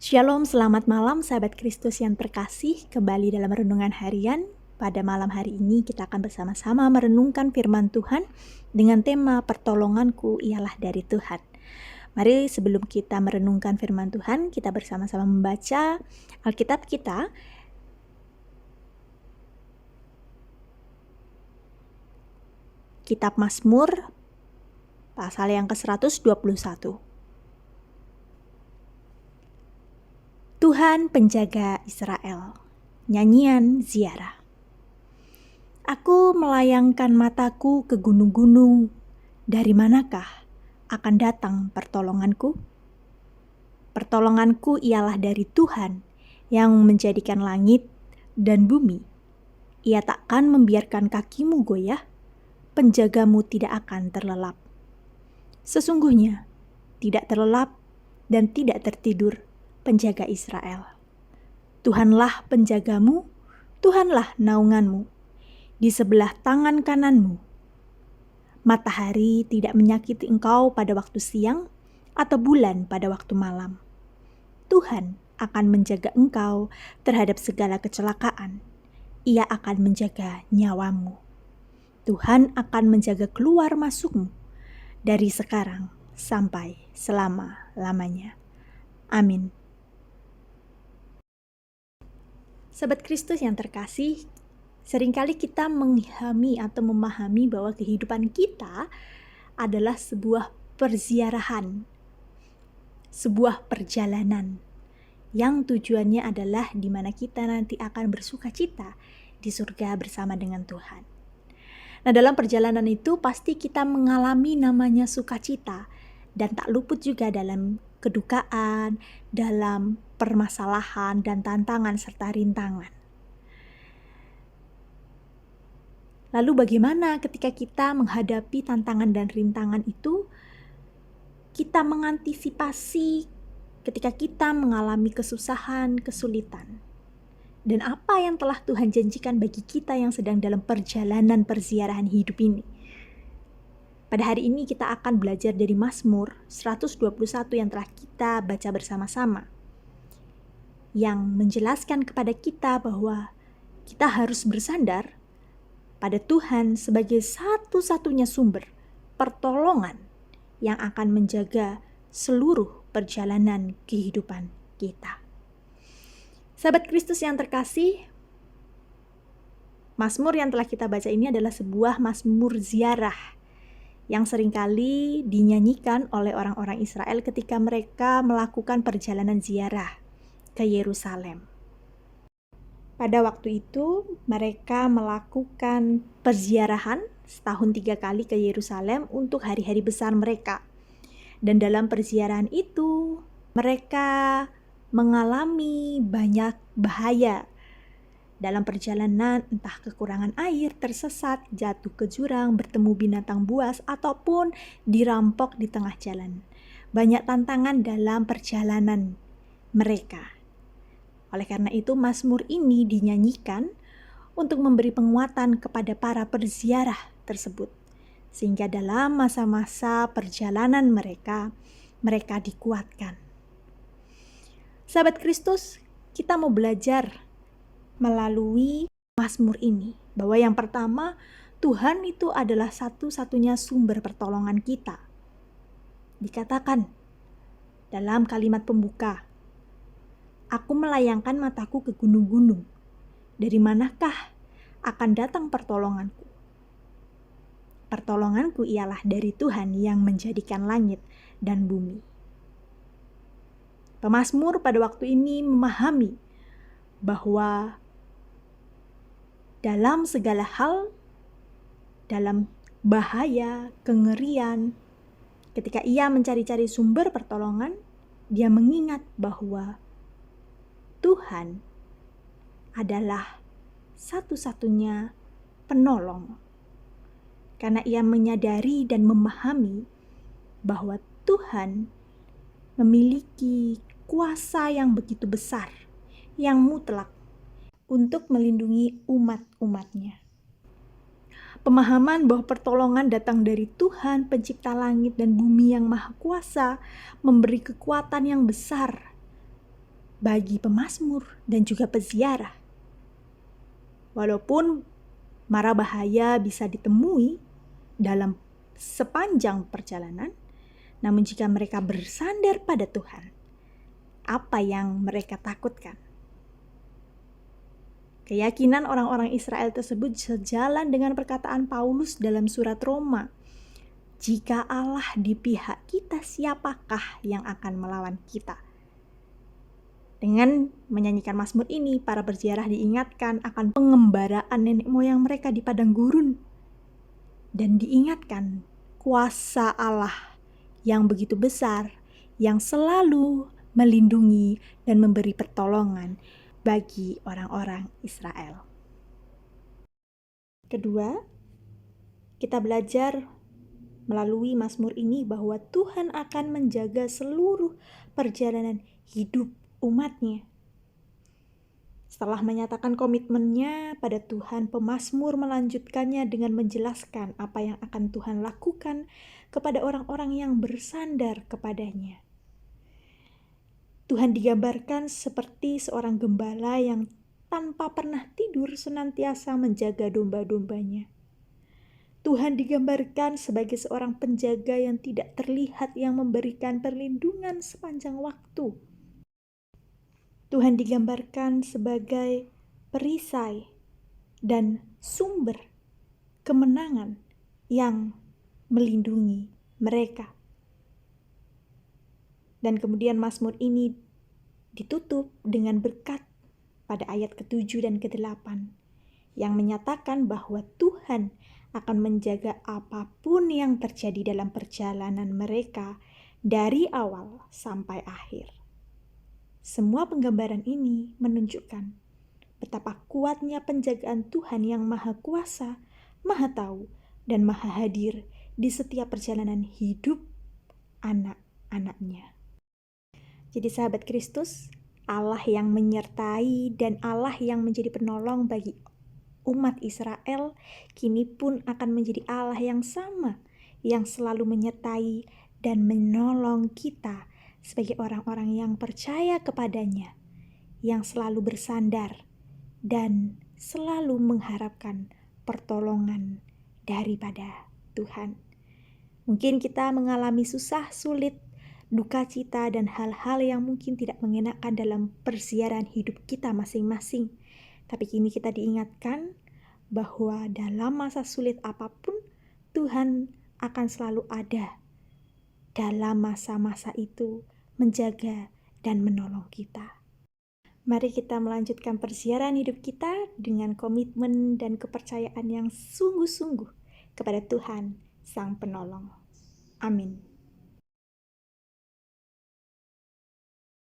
Shalom, selamat malam sahabat Kristus yang terkasih. Kembali dalam renungan harian. Pada malam hari ini kita akan bersama-sama merenungkan firman Tuhan dengan tema pertolonganku ialah dari Tuhan. Mari sebelum kita merenungkan firman Tuhan, kita bersama-sama membaca Alkitab kita. Kitab Mazmur pasal yang ke-121. Tuhan penjaga Israel. Nyanyian ziarah. Aku melayangkan mataku ke gunung-gunung. Dari manakah akan datang pertolonganku? Pertolonganku ialah dari Tuhan yang menjadikan langit dan bumi. Ia takkan membiarkan kakimu goyah, penjagamu tidak akan terlelap. Sesungguhnya tidak terlelap dan tidak tertidur penjaga Israel. Tuhanlah penjagamu, Tuhanlah naunganmu, di sebelah tangan kananmu. Matahari tidak menyakiti engkau pada waktu siang, atau bulan pada waktu malam. Tuhan akan menjaga engkau terhadap segala kecelakaan. Ia akan menjaga nyawamu. Tuhan akan menjaga keluar masukmu dari sekarang sampai selama-lamanya. Amin. Sahabat Kristus yang terkasih, seringkali kita menghami atau memahami bahwa kehidupan kita adalah sebuah perziarahan, sebuah perjalanan yang tujuannya adalah di mana kita nanti akan bersuka cita di surga bersama dengan Tuhan. Nah, dalam perjalanan itu pasti kita mengalami namanya sukacita dan tak luput juga dalam kedukaan, dalam permasalahan dan tantangan serta rintangan. Lalu bagaimana ketika kita menghadapi tantangan dan rintangan itu? Kita mengantisipasi ketika kita mengalami kesusahan, kesulitan. Dan apa yang telah Tuhan janjikan bagi kita yang sedang dalam perjalanan perziarahan hidup ini. Pada hari ini kita akan belajar dari Mazmur 121 yang telah kita baca bersama-sama. Yang menjelaskan kepada kita bahwa kita harus bersandar pada Tuhan sebagai satu-satunya sumber pertolongan yang akan menjaga seluruh perjalanan kehidupan kita. Sahabat Kristus yang terkasih, Mazmur yang telah kita baca ini adalah sebuah Mazmur ziarah yang seringkali dinyanyikan oleh orang-orang Israel ketika mereka melakukan perjalanan ziarah ke Yerusalem. Pada waktu itu mereka melakukan perziarahan setahun 3 kali ke Yerusalem untuk hari-hari besar mereka. Dan dalam perziarahan itu mereka mengalami banyak bahaya dalam perjalanan, entah kekurangan air, tersesat, jatuh ke jurang, bertemu binatang buas, ataupun dirampok di tengah jalan. Banyak tantangan dalam perjalanan mereka. Oleh karena itu, Mazmur ini dinyanyikan untuk memberi penguatan kepada para perziarah tersebut. Sehingga dalam masa-masa perjalanan mereka dikuatkan. Sahabat Kristus, kita mau belajar melalui Mazmur ini, bahwa yang pertama, Tuhan itu adalah satu-satunya sumber pertolongan kita. Dikatakan dalam kalimat pembuka, aku melayangkan mataku ke gunung-gunung. Dari manakah akan datang pertolonganku? Pertolonganku ialah dari Tuhan yang menjadikan langit dan bumi. Pemazmur pada waktu ini memahami bahwa dalam segala hal, dalam bahaya, kengerian, ketika ia mencari-cari sumber pertolongan, dia mengingat bahwa Tuhan adalah satu-satunya penolong. Karena ia menyadari dan memahami bahwa Tuhan memiliki kuasa yang begitu besar, yang mutlak, untuk melindungi umat-umatnya. Pemahaman bahwa pertolongan datang dari Tuhan, pencipta langit dan bumi yang maha kuasa, memberi kekuatan yang besar bagi pemazmur dan juga peziarah. Walaupun mara bahaya bisa ditemui dalam sepanjang perjalanan, namun jika mereka bersandar pada Tuhan, apa yang mereka takutkan? Keyakinan orang-orang Israel tersebut sejalan dengan perkataan Paulus dalam surat Roma. Jika Allah di pihak kita, siapakah yang akan melawan kita? Dengan menyanyikan mazmur ini, para berziarah diingatkan akan pengembaraan nenek moyang mereka di padang gurun. Dan diingatkan kuasa Allah yang begitu besar, yang selalu melindungi dan memberi pertolongan bagi orang-orang Israel. Kedua, kita belajar melalui mazmur ini bahwa Tuhan akan menjaga seluruh perjalanan hidup umatnya. Setelah menyatakan komitmennya pada Tuhan, pemazmur melanjutkannya dengan menjelaskan apa yang akan Tuhan lakukan kepada orang-orang yang bersandar kepadanya. Tuhan digambarkan seperti seorang gembala yang tanpa pernah tidur senantiasa menjaga domba-dombanya. Tuhan digambarkan sebagai seorang penjaga yang tidak terlihat yang memberikan perlindungan sepanjang waktu. Tuhan digambarkan sebagai perisai dan sumber kemenangan yang melindungi mereka. Dan kemudian mazmur ini ditutup dengan berkat pada ayat ke-7 dan ke-8 yang menyatakan bahwa Tuhan akan menjaga apapun yang terjadi dalam perjalanan mereka dari awal sampai akhir. Semua penggambaran ini menunjukkan betapa kuatnya penjagaan Tuhan yang Maha Kuasa, Maha Tahu, dan Maha Hadir di setiap perjalanan hidup anak-anaknya. Jadi sahabat Kristus, Allah yang menyertai dan Allah yang menjadi penolong bagi umat Israel, kini pun akan menjadi Allah yang sama, yang selalu menyertai dan menolong kita sebagai orang-orang yang percaya kepadanya, yang selalu bersandar dan selalu mengharapkan pertolongan daripada Tuhan. Mungkin kita mengalami susah, sulit, duka cita, dan hal-hal yang mungkin tidak mengenakan dalam persiaran hidup kita masing-masing. Tapi kini kita diingatkan bahwa dalam masa sulit apapun, Tuhan akan selalu ada dalam masa-masa itu, menjaga dan menolong kita. Mari kita melanjutkan persiaran hidup kita dengan komitmen dan kepercayaan yang sungguh-sungguh kepada Tuhan, Sang Penolong. Amin.